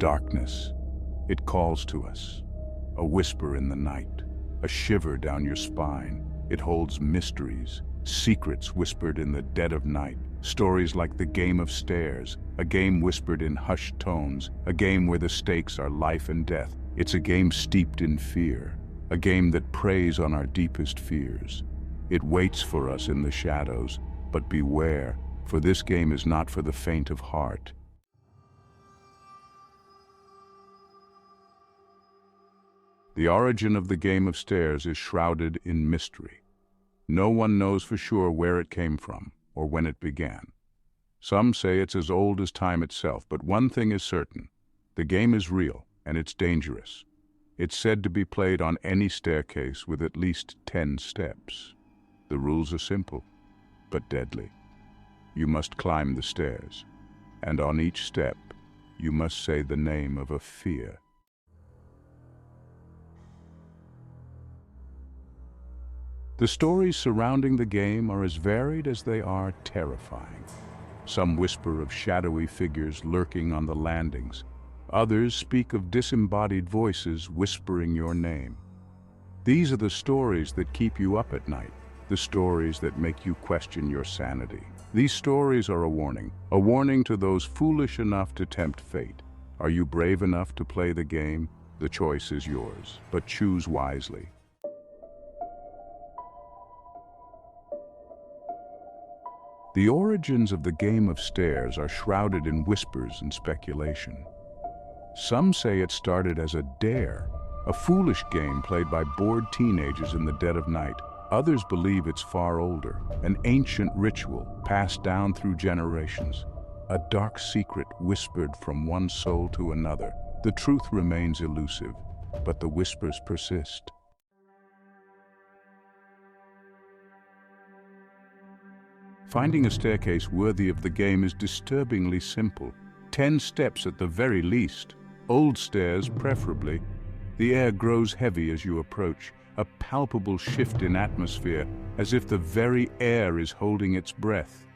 Darkness. It calls to us. A whisper in the night, a shiver down your spine. It holds mysteries, secrets whispered in the dead of night. Stories like the game of stairs, a game whispered in hushed tones, a game where the stakes are life and death. It's a game steeped in fear, a game that preys on our deepest fears. It waits for us in the shadows, but beware, for this game is not for the faint of heart. The origin of the game of stairs is shrouded in mystery. No one knows for sure where it came from or when it began. Some say it's as old as time itself, but one thing is certain. The game is real and it's dangerous. It's said to be played on any staircase with at least 10 steps. The rules are simple, but deadly. You must climb the stairs, and on each step, you must say the name of a fear. The stories surrounding the game are as varied as they are terrifying. Some whisper of shadowy figures lurking on the landings. Others speak of disembodied voices whispering your name. These are the stories that keep you up at night, the stories that make you question your sanity. These stories are a warning to those foolish enough to tempt fate. Are you brave enough to play the game? The choice is yours, but choose wisely. The origins of the game of stairs are shrouded in whispers and speculation. Some say it started as a dare, a foolish game played by bored teenagers in the dead of night. Others believe it's far older, an ancient ritual passed down through generations, a dark secret whispered from one soul to another. The truth remains elusive, but the whispers persist. Finding a staircase worthy of the game is disturbingly simple. 10 steps at the very least. Old stairs, preferably. The air grows heavy as you approach, a palpable shift in atmosphere, as if the very air is holding its breath.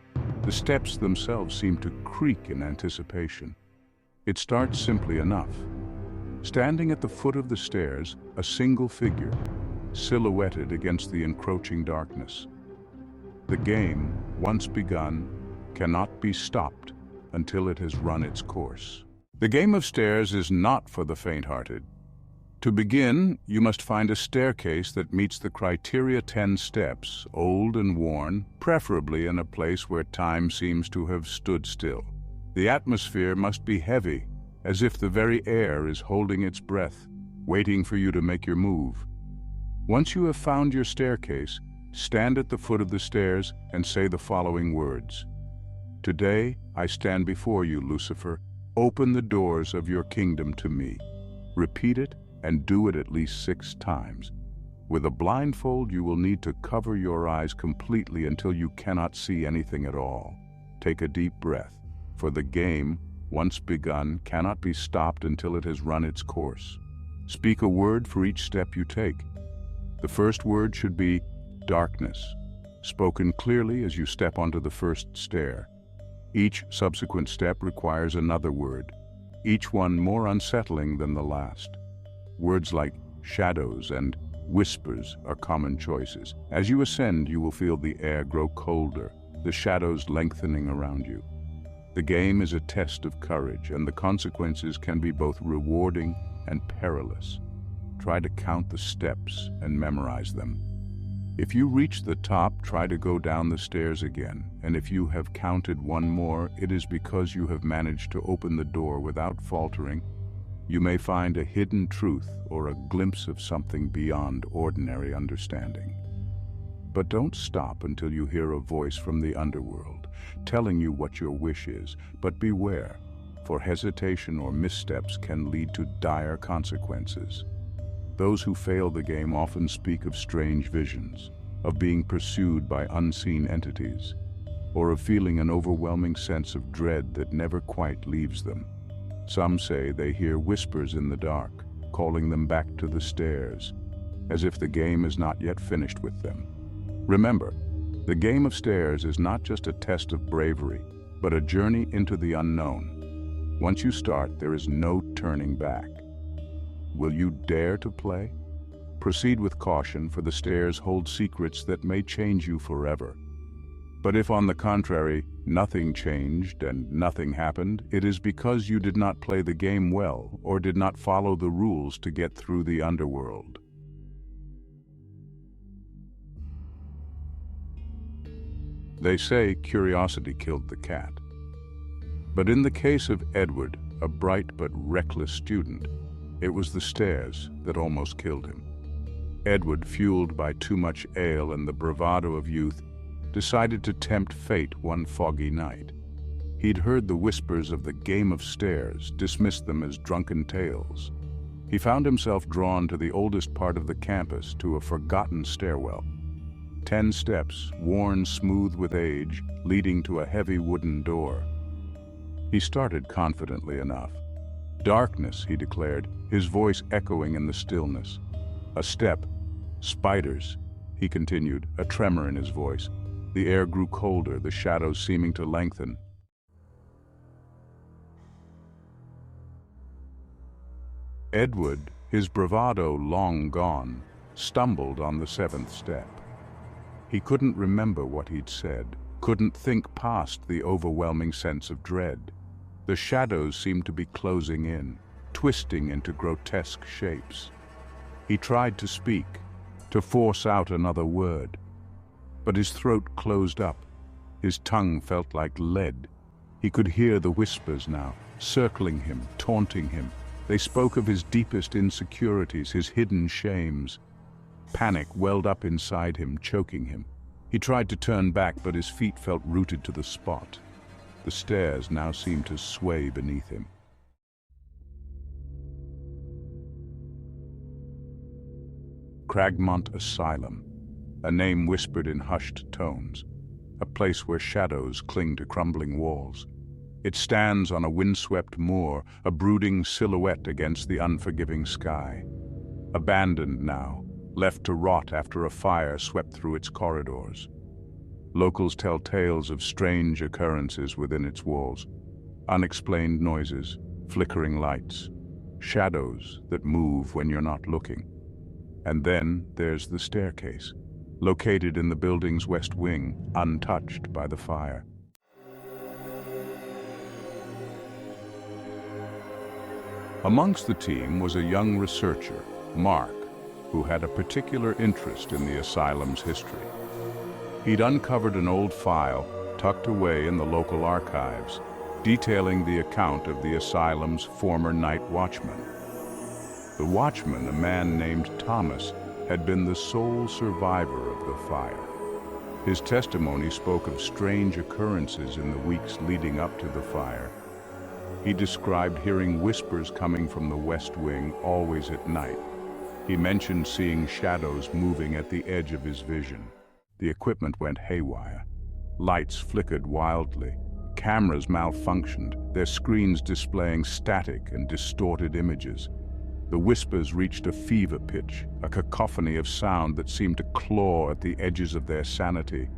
The steps themselves seem to creak in anticipation. It starts simply enough. Standing at the foot of the stairs, a single figure, silhouetted against the encroaching darkness. The game, once begun, cannot be stopped until it has run its course. The game of stairs is not for the faint-hearted. To begin, you must find a staircase that meets the criteria: 10 steps, old and worn, preferably in a place where time seems to have stood still. The atmosphere must be heavy, as if the very air is holding its breath, waiting for you to make your move. Once you have found your staircase, stand at the foot of the stairs and say the following words. Today, I stand before you, Lucifer. Open the doors of your kingdom to me. Repeat it and do it at least 6 times. With a blindfold, you will need to cover your eyes completely until you cannot see anything at all. Take a deep breath, for the game, once begun, cannot be stopped until it has run its course. Speak a word for each step you take. The first word should be darkness, spoken clearly as you step onto the first stair. Each subsequent step requires another word, each one more unsettling than the last. Words like shadows and whispers are common choices. As you ascend, you will feel the air grow colder, the shadows lengthening around you. The game is a test of courage, and the consequences can be both rewarding and perilous. Try to count the steps and memorize them. If you reach the top, try to go down the stairs again, and if you have counted one more, it is because you have managed to open the door without faltering. You may find a hidden truth or a glimpse of something beyond ordinary understanding. But don't stop until you hear a voice from the underworld, telling you what your wish is. But beware, for hesitation or missteps can lead to dire consequences. Those who fail the game often speak of strange visions, of being pursued by unseen entities, or of feeling an overwhelming sense of dread that never quite leaves them. Some say they hear whispers in the dark, calling them back to the stairs, as if the game is not yet finished with them. Remember, the game of stairs is not just a test of bravery, but a journey into the unknown. Once you start, there is no turning back. Will you dare to play? Proceed with caution, for the stairs hold secrets that may change you forever. But if, on the contrary, nothing changed and nothing happened, it is because you did not play the game well or did not follow the rules to get through the underworld. They say curiosity killed the cat. But in the case of Edward, a bright but reckless student, it was the stairs that almost killed him. Edward, fueled by too much ale and the bravado of youth, decided to tempt fate one foggy night. He'd heard the whispers of the game of stairs, dismissed them as drunken tales. He found himself drawn to the oldest part of the campus, to a forgotten stairwell. 10 steps, worn smooth with age, leading to a heavy wooden door. He started confidently enough. "Darkness," he declared, his voice echoing in the stillness. "A step. Spiders," he continued, a tremor in his voice. The air grew colder, the shadows seeming to lengthen. Edward, his bravado long gone, stumbled on the 7th step. He couldn't remember what he'd said, couldn't think past the overwhelming sense of dread. The shadows seemed to be closing in, twisting into grotesque shapes. He tried to speak, to force out another word, but his throat closed up. His tongue felt like lead. He could hear the whispers now, circling him, taunting him. They spoke of his deepest insecurities, his hidden shames. Panic welled up inside him, choking him. He tried to turn back, but his feet felt rooted to the spot. The stairs now seemed to sway beneath him. Cragmont Asylum, a name whispered in hushed tones, a place where shadows cling to crumbling walls. It stands on a windswept moor, a brooding silhouette against the unforgiving sky. Abandoned now, left to rot after a fire swept through its corridors. Locals tell tales of strange occurrences within its walls. Unexplained noises, flickering lights, shadows that move when you're not looking. And then there's the staircase, located in the building's west wing, untouched by the fire. Amongst the team was a young researcher, Mark, who had a particular interest in the asylum's history. He'd uncovered an old file tucked away in the local archives, detailing the account of the asylum's former night watchman. The watchman, a man named Thomas, had been the sole survivor of the fire. His testimony spoke of strange occurrences in the weeks leading up to the fire. He described hearing whispers coming from the west wing, always at night. He mentioned seeing shadows moving at the edge of his vision. The equipment went haywire. Lights flickered wildly. Cameras malfunctioned, their screens displaying static and distorted images. The whispers reached a fever pitch, a cacophony of sound that seemed to claw at the edges of their sanity.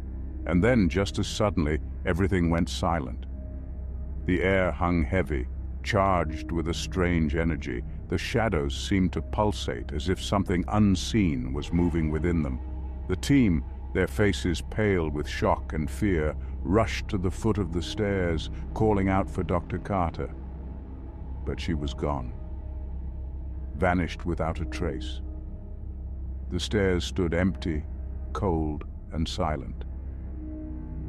And then, just as suddenly, everything went silent. The air hung heavy, charged with a strange energy. The shadows seemed to pulsate as if something unseen was moving within them. The team, their faces pale with shock and fear, rushed to the foot of the stairs, calling out for Dr. Carter. But she was gone, vanished without a trace. The stairs stood empty, cold, and silent.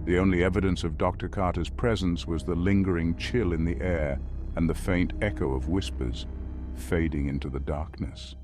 The only evidence of Dr. Carter's presence was the lingering chill in the air and the faint echo of whispers fading into the darkness.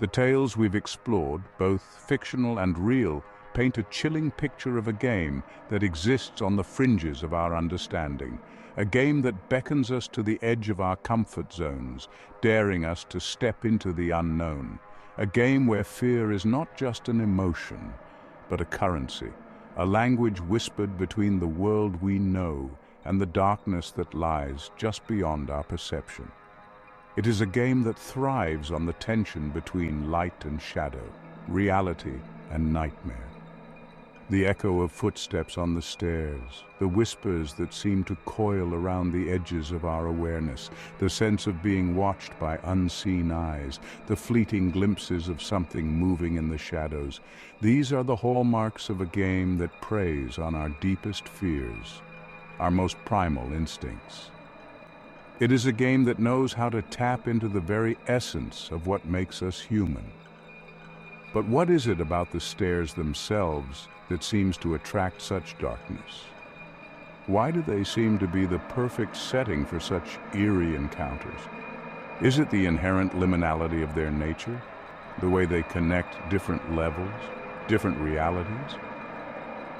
The tales we've explored, both fictional and real, paint a chilling picture of a game that exists on the fringes of our understanding, a game that beckons us to the edge of our comfort zones, daring us to step into the unknown, a game where fear is not just an emotion, but a currency, a language whispered between the world we know and the darkness that lies just beyond our perception. It is a game that thrives on the tension between light and shadow, reality and nightmare. The echo of footsteps on the stairs, the whispers that seem to coil around the edges of our awareness, the sense of being watched by unseen eyes, the fleeting glimpses of something moving in the shadows. These are the hallmarks of a game that preys on our deepest fears, our most primal instincts. It is a game that knows how to tap into the very essence of what makes us human. But what is it about the stairs themselves that seems to attract such darkness? Why do they seem to be the perfect setting for such eerie encounters? Is it the inherent liminality of their nature, the way they connect different levels, different realities?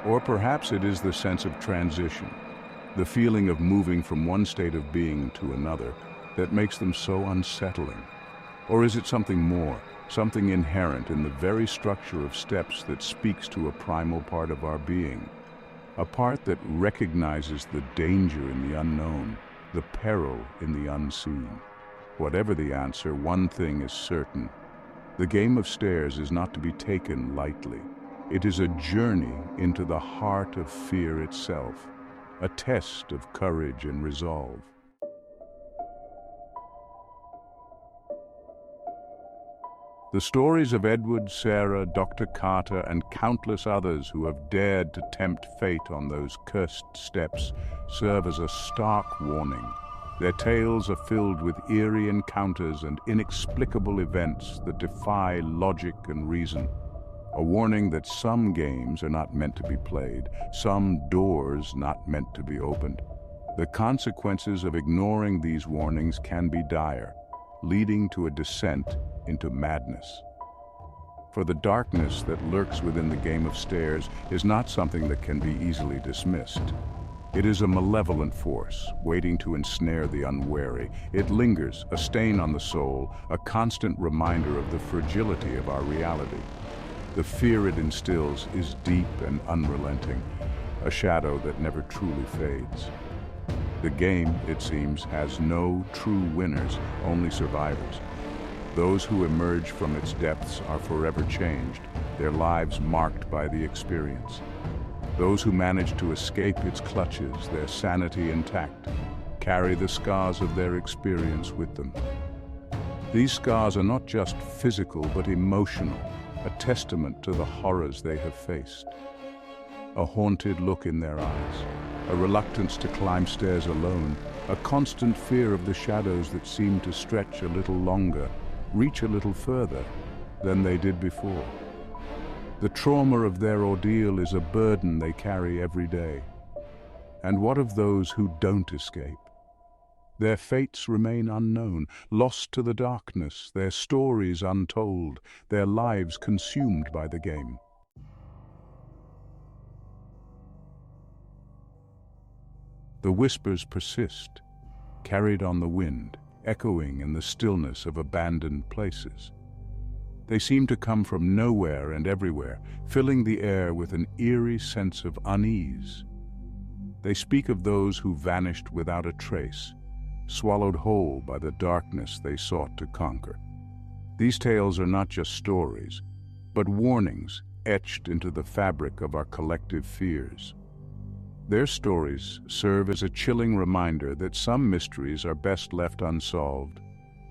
Or perhaps it is the sense of transition, the feeling of moving from one state of being to another that makes them so unsettling? Or is it something more? Something inherent in the very structure of steps that speaks to a primal part of our being, a part that recognizes the danger in the unknown, the peril in the unseen. Whatever the answer, one thing is certain. The game of stairs is not to be taken lightly. It is a journey into the heart of fear itself, a test of courage and resolve. The stories of Edward, Sarah, Dr. Carter, and countless others who have dared to tempt fate on those cursed steps serve as a stark warning. Their tales are filled with eerie encounters and inexplicable events that defy logic and reason. A warning that some games are not meant to be played, some doors not meant to be opened. The consequences of ignoring these warnings can be dire, leading to a descent into madness. For the darkness that lurks within the game of stairs is not something that can be easily dismissed. It is a malevolent force, waiting to ensnare the unwary. It lingers, a stain on the soul, a constant reminder of the fragility of our reality. The fear it instills is deep and unrelenting, a shadow that never truly fades. The game, it seems, has no true winners, only survivors. Those who emerge from its depths are forever changed, their lives marked by the experience. Those who manage to escape its clutches, their sanity intact, carry the scars of their experience with them. These scars are not just physical but emotional, a testament to the horrors they have faced. A haunted look in their eyes, a reluctance to climb stairs alone, a constant fear of the shadows that seem to stretch a little longer, reach a little further than they did before. The trauma of their ordeal is a burden they carry every day. And what of those who don't escape? Their fates remain unknown, lost to the darkness, their stories untold, their lives consumed by the game. The whispers persist, carried on the wind, echoing in the stillness of abandoned places. They seem to come from nowhere and everywhere, filling the air with an eerie sense of unease. They speak of those who vanished without a trace, swallowed whole by the darkness they sought to conquer. These tales are not just stories, but warnings etched into the fabric of our collective fears. Their stories serve as a chilling reminder that some mysteries are best left unsolved,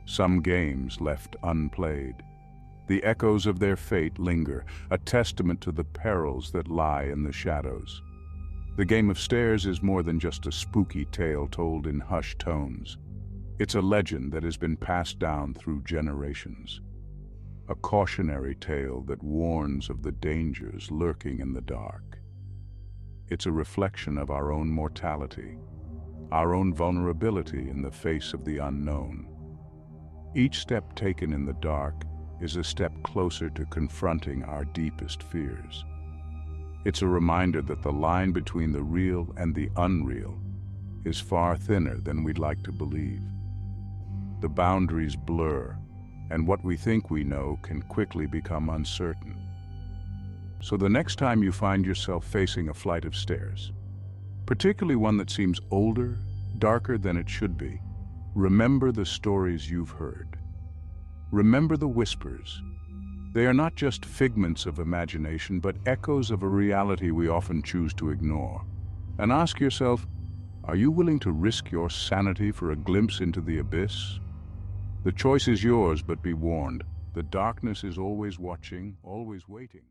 some games left unplayed. The echoes of their fate linger, a testament to the perils that lie in the shadows. The game of stairs is more than just a spooky tale told in hushed tones. It's a legend that has been passed down through generations. A cautionary tale that warns of the dangers lurking in the dark. It's a reflection of our own mortality, our own vulnerability in the face of the unknown. Each step taken in the dark is a step closer to confronting our deepest fears. It's a reminder that the line between the real and the unreal is far thinner than we'd like to believe. The boundaries blur, and what we think we know can quickly become uncertain. So the next time you find yourself facing a flight of stairs, particularly one that seems older, darker than it should be, remember the stories you've heard. Remember the whispers. They are not just figments of imagination, but echoes of a reality we often choose to ignore. And ask yourself, are you willing to risk your sanity for a glimpse into the abyss? The choice is yours, but be warned. The darkness is always watching, always waiting.